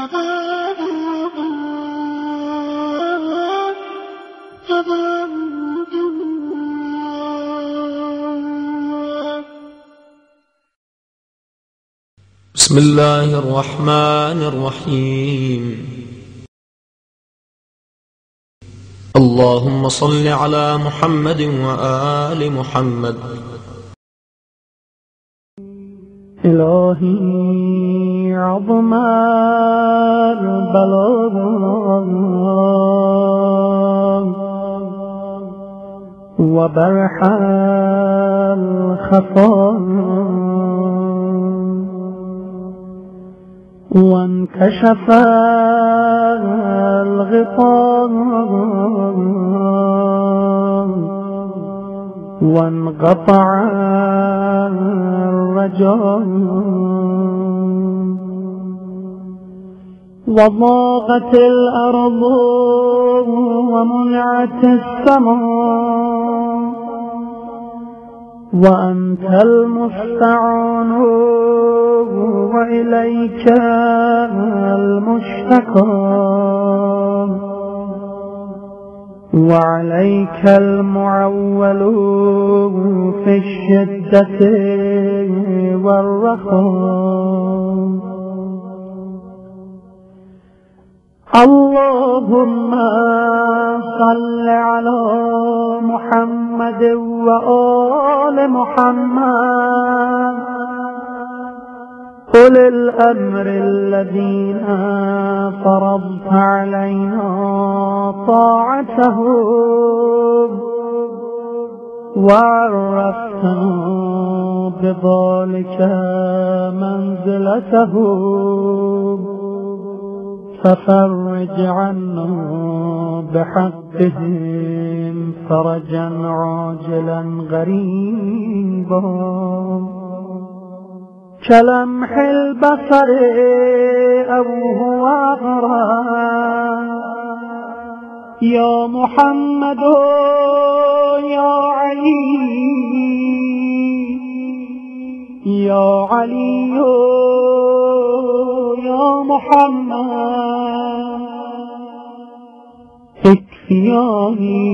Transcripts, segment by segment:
بسم الله الرحمن الرحيم. اللهم صل على محمد وآل محمد. إلهي عظم البلاء وبرح الخفاء وانكشف الغطاء وانقطع الرجاء وضاقت الأرض ومنعت السماء وأنت المستعان وإليك المشتكى وعليك المعول في الشدة والرخاء. اللهم صل على محمد وآل محمد أولي الأمر الذين فرضت علينا طاعتهم وعرفتنا بذلك منزلتهم ففرج عنا بحقهم فرجا عاجلا غريبا كلمح البصر أو هو أقرب. يا محمد يا علي يا علي يا محمد اكفياني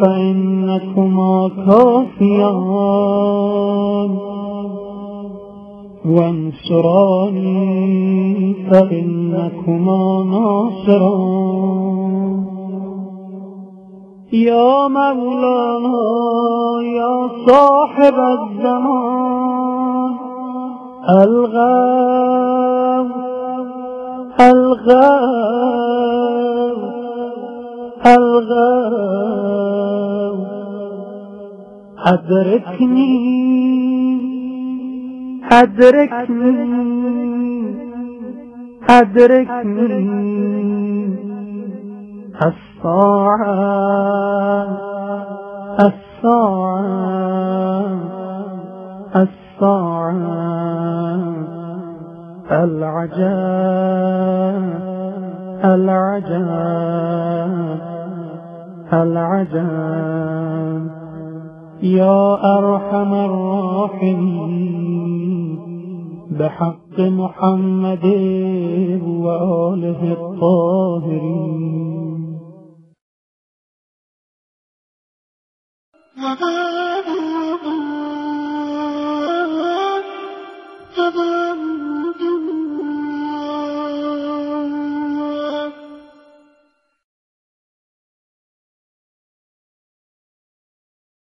فإنكما كافيان وانصراني فإنكما ناصران. يا مولانا يا صاحب الزمان الغاو الغاو الغاو أدركني أدركني أدركني الساعة الساعة الساعة العجاب العجاب العجاب. يا أرحم الراحمين بحق محمد وآله الطاهرين.